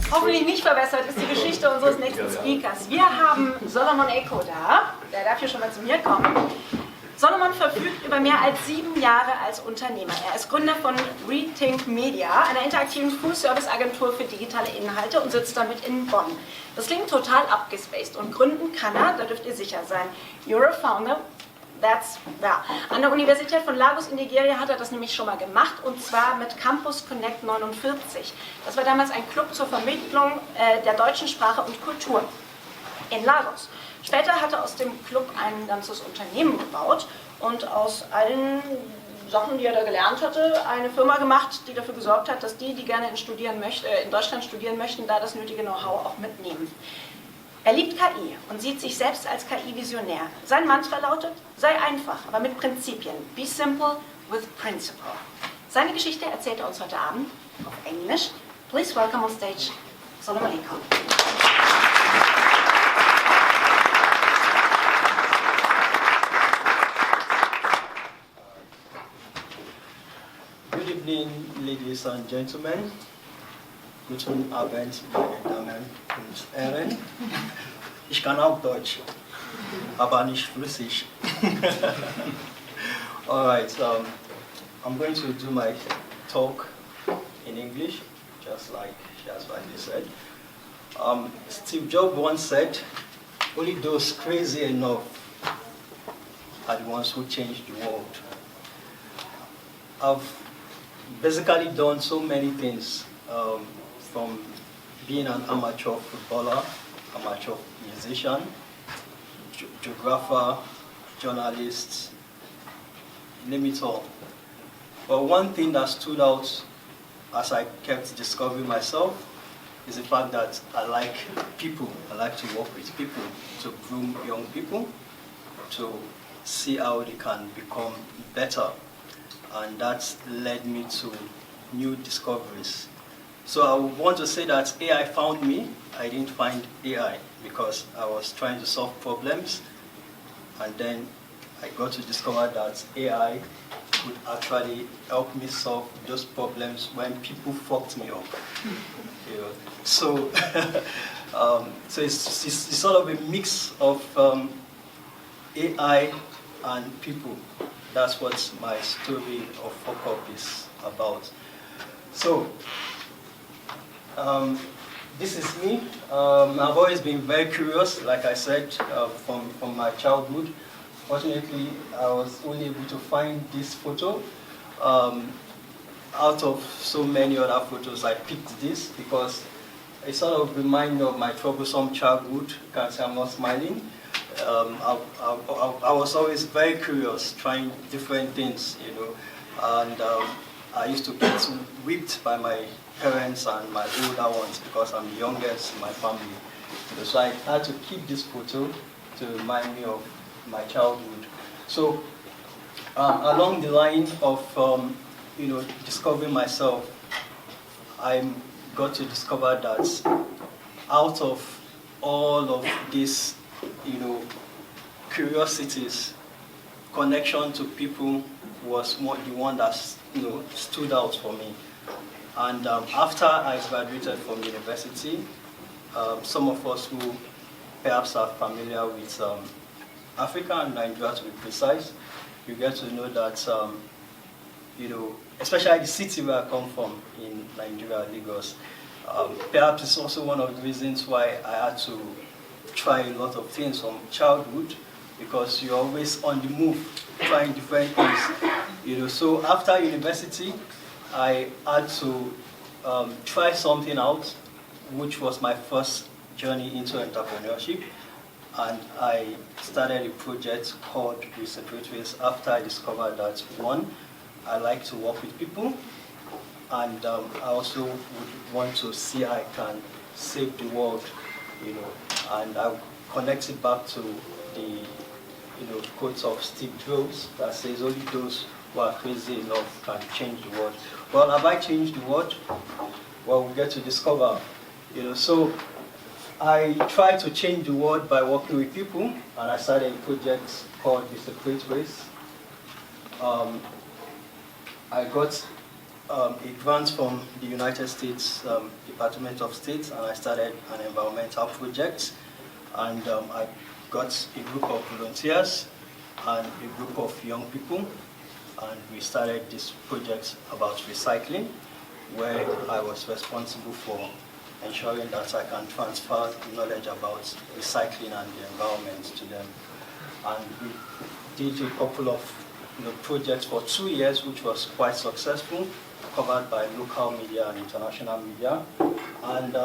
Hoffentlich nicht verbessert ist die Geschichte unseres nächsten Speakers. Wir haben Solomon Eko da, der darf hier schon mal zu mir kommen. Solomon verfügt über mehr als 7 Jahre als Unternehmer. Er ist Gründer von Rethink Media, einer interaktiven Full-Service-Agentur für digitale Inhalte und sitzt damit in Bonn. Das klingt total abgespaced und gründen kann er, da dürft ihr sicher sein. You're a founder. An der Universität von Lagos in Nigeria hat er das nämlich schon mal gemacht, und zwar mit Campus Connect 49. Das war damals ein Club zur Vermittlung der deutschen Sprache und Kultur in Lagos. Später hat er aus dem Club ein ganzes Unternehmen gebaut und aus allen Sachen, die er da gelernt hatte, eine Firma gemacht, die dafür gesorgt hat, dass die gerne in Deutschland studieren möchten, da das nötige Know-how auch mitnehmen. Er liebt KI und sieht sich selbst als KI-Visionär. Sein Mantra lautet, sei einfach, aber mit Prinzipien. Be simple with principle. Seine Geschichte erzählt er uns heute Abend auf Englisch. Please welcome on stage Solomon Eko. Good evening, ladies and gentlemen. Guten Abend, meine Damen und Herren. Ich kann auch Deutsch, aber nicht flüssig. Alright, I'm going to do my talk in English, just like you said. Steve Jobs once said, only those crazy enough are the ones who change the world. I've basically done so many things. From being an amateur footballer, amateur musician, geographer, journalist, name it all. But one thing that stood out as I kept discovering myself is the fact that I like people. I like to work with people, to groom young people, to see how they can become better. And that led me to new discoveries. So I want to say that AI found me. I didn't find AI because I was trying to solve problems, and then I got to discover that AI could actually help me solve those problems when people fucked me up. You know? So, so it's sort of a mix of AI and people. That's what my story of fuck up is about. So. This is me. I've always been very curious, like I said, from my childhood. Fortunately, I was only able to find this photo. Out of so many other photos, I picked this because it sort of reminds me of my troublesome childhood. You can say I'm not smiling. I was always very curious, trying different things, you know, and I used to get whipped by my parents and my older ones because I'm the youngest in my family. So I had to keep this photo to remind me of my childhood. So along the line of discovering myself, I got to discover that out of all of these curiosities, connection to people was the one that stood out for me. And after I graduated from university, some of us who perhaps are familiar with Africa and Nigeria, to be precise, you get to know that, especially the city where I come from in Nigeria, Lagos, perhaps it's also one of the reasons why I had to try a lot of things from childhood, because you're always on the move, trying different things. So after university, I had to try something out, which was my first journey into entrepreneurship. And I started a project called Entrepreneurial after I discovered that, one, I like to work with people, and I also would want to see how I can save the world, and I connect it back to the quote of Steve Jobs that says only those who are crazy enough can change the world. Well, have I changed the world? Well, we get to discover. So I tried to change the world by working with people, and I started a project called The Separate Ways. I got a grant from the United States Department of State, and I started an environmental project. And I got a group of volunteers and a group of young people, and we started this project about recycling, where I was responsible for ensuring that I can transfer knowledge about recycling and the environment to them. And we did a couple of projects for 2 years, which was quite successful, covered by local media and international media. And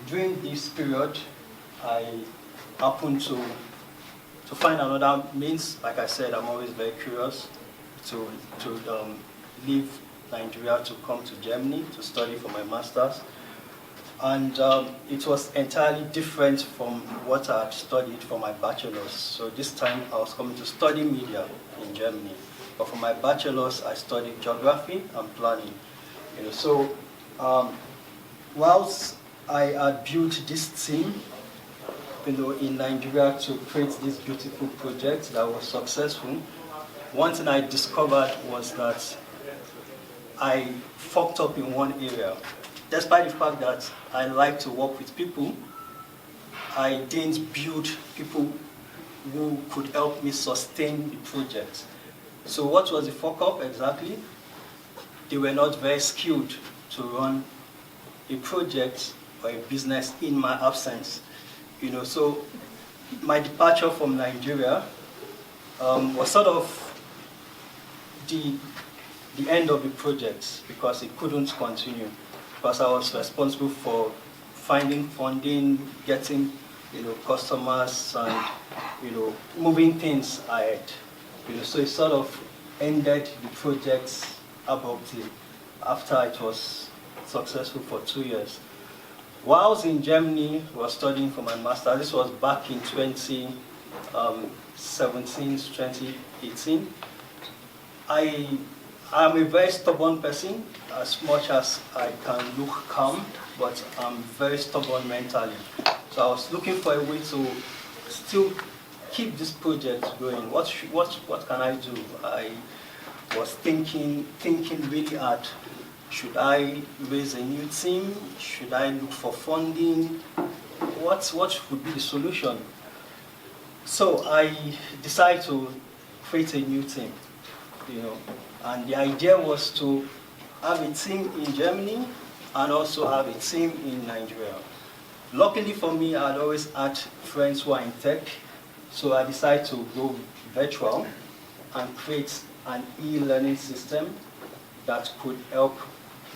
during this period, I happened to find another means. Like I said, I'm always very curious to leave Nigeria to come to Germany to study for my master's. And it was entirely different from what I had studied for my bachelor's. So this time I was coming to study media in Germany. But for my bachelor's, I studied geography and planning. So whilst I had built this team, in Nigeria to create this beautiful project that was successful, one thing I discovered was that I fucked up in one area. Despite the fact that I like to work with people, I didn't build people who could help me sustain the project. So what was the fuck up exactly? They were not very skilled to run a project or a business in my absence. So my departure from Nigeria was sort of the end of the project, because it couldn't continue, because I was responsible for finding funding, getting customers, and moving things ahead. So it sort of ended the project abruptly after it was successful for 2 years. While I was in Germany, I was studying for my master. This was back in 2017, 2018. I am a very stubborn person, as much as I can look calm, but I'm very stubborn mentally. So I was looking for a way to still keep this project going. What can I do? I was thinking really hard. Should I raise a new team? Should I look for funding? What would be the solution? So I decided to create a new team, and the idea was to have a team in Germany and also have a team in Nigeria. Luckily for me, I had always had friends who are in tech, so I decided to go virtual and create an e-learning system that could help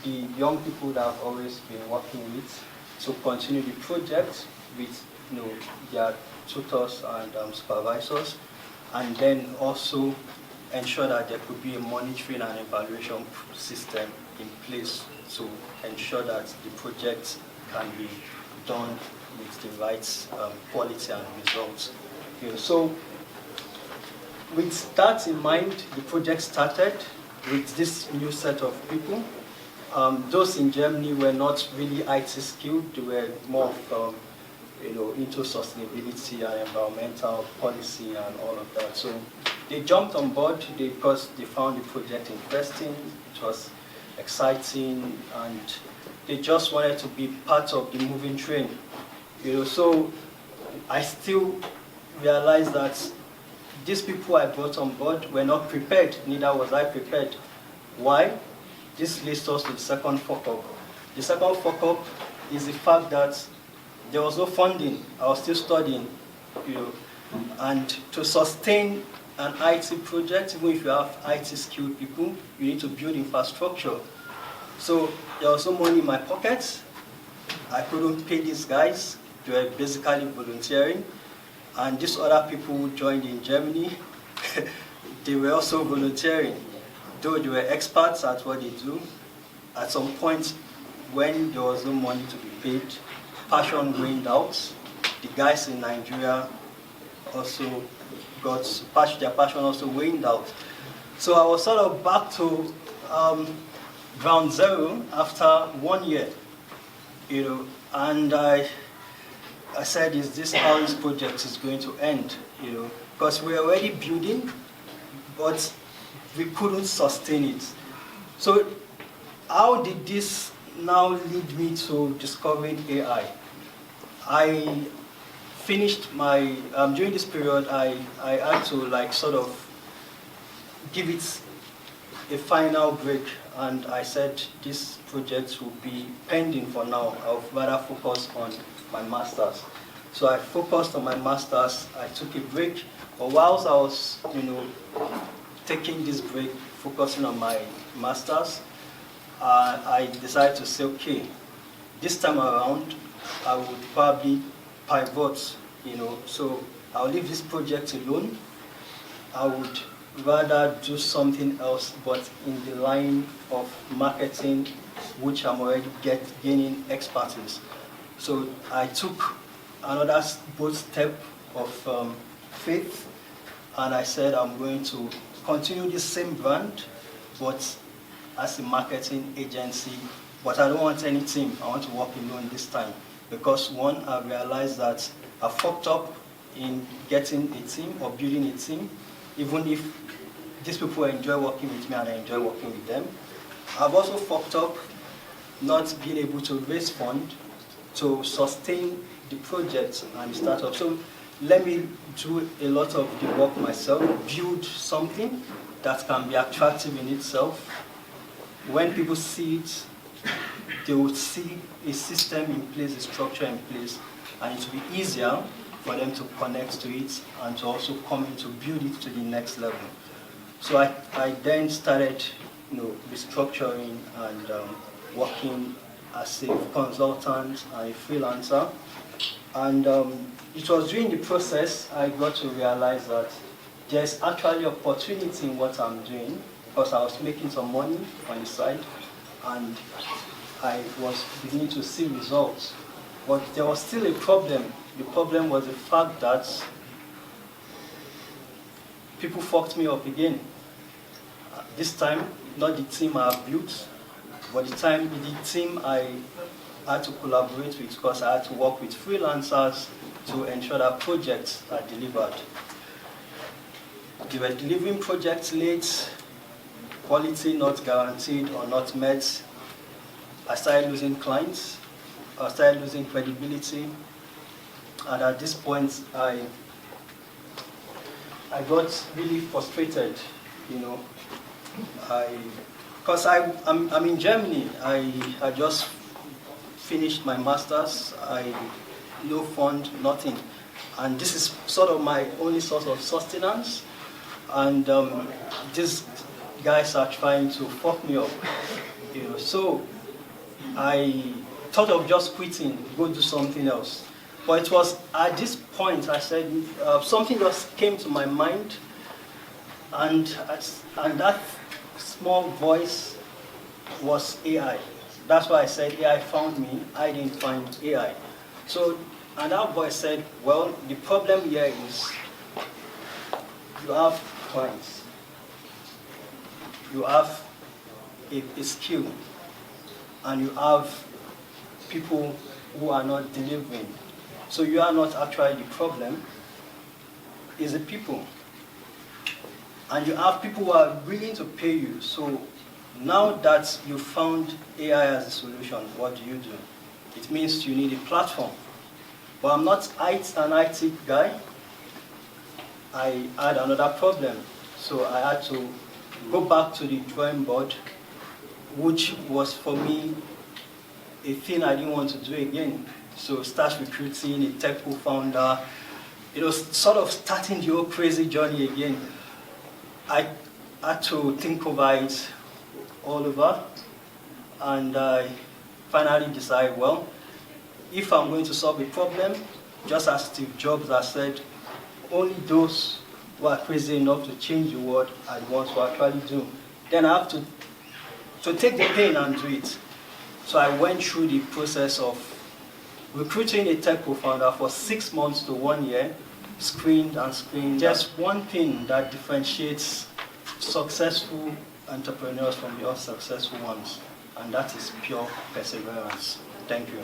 the young people that I've always been working with to continue the project with their tutors and supervisors, and then also ensure that there could be a monitoring and evaluation system in place to ensure that the project can be done with the right quality and results. So with that in mind, the project started with this new set of people. Those in Germany were not really IT skilled. They were more of, into sustainability and environmental policy and all of that. So they jumped on board because they found the project interesting. It was exciting, and they just wanted to be part of the moving train. So I still realized that these people I brought on board were not prepared. Neither was I prepared. Why? This leads us to the second fuck up. The second fuck up is the fact that there was no funding. I was still studying, and to sustain an IT project, even if you have IT skilled people, you need to build infrastructure. So there was no money in my pockets. I couldn't pay these guys. They were basically volunteering. And these other people who joined in Germany, they were also volunteering. Though they were experts at what they do, at some point when there was no money to be paid, passion waned out. The guys in Nigeria also their passion also waned out. So I was sort of back to ground zero after 1 year, and I said, is this how this project is going to end? Because we're already building, but we couldn't sustain it. So how did this now lead me to discovering AI? I finished my, during this period, I had to like sort of give it a final break, and I said this project will be pending for now. I'll rather focus on my master's. So I focused on my master's, I took a break, but whilst I was, taking this break, focusing on my master's, I decided to say, okay, this time around, I would probably pivot, so I'll leave this project alone. I would rather do something else, but in the line of marketing, which I'm already gaining expertise. So I took another bold step of faith, and I said I'm going to continue this same brand, but as a marketing agency, but I don't want any team. I want to work alone this time. Because one, I realized that I fucked up in getting a team or building a team, even if these people enjoy working with me and I enjoy working with them. I've also fucked up not being able to raise funds to sustain the project and the startup. So let me do a lot of the work myself, build something that can be attractive in itself. When people see it, they will see a system in place, a structure in place, and it will be easier for them to connect to it and to also come in to build it to the next level. So I then started, restructuring and working as a consultant and a freelancer. And it was during the process I got to realize that there's actually opportunity in what I'm doing, because I was making some money on the side and I was beginning to see results. But there was still a problem. The problem was the fact that people fucked me up again. This time, not the team I have built, but the team I had to collaborate with, because I had to work with freelancers to ensure that projects are delivered. They were delivering projects late, quality not guaranteed or not met. I started losing clients, I started losing credibility, and at this point I got really frustrated, because I'm in Germany. I just finished my master's, no fund, nothing, and this is sort of my only source of sustenance, and these guys are trying to fuck me up, so I thought of just quitting, go do something else. But it was at this point I said, something just came to my mind, and that small voice was AI. That's why I said AI found me, I didn't find AI. So, and that voice said, well, the problem here is you have clients, you have a skill, and you have people who are not delivering. So you are not actually the problem, it's the people. And you have people who are willing to pay you. So now that you found AI as a solution, what do? It means you need a platform. But I'm not an IT guy. I had another problem. So I had to go back to the drawing board, which was for me a thing I didn't want to do again. So start recruiting a tech co-founder, sort of starting the whole crazy journey again. I had to think over it all over, and I finally decided, well, if I'm going to solve a problem, just as Steve Jobs has said, only those who are crazy enough to change the world are the ones who actually do. Then I have to take the pain and do it. So I went through the process of recruiting a tech co-founder for 6 months to 1 year, screened and screened. Just one thing that differentiates successful entrepreneurs from the unsuccessful ones, and that is pure perseverance. Thank you.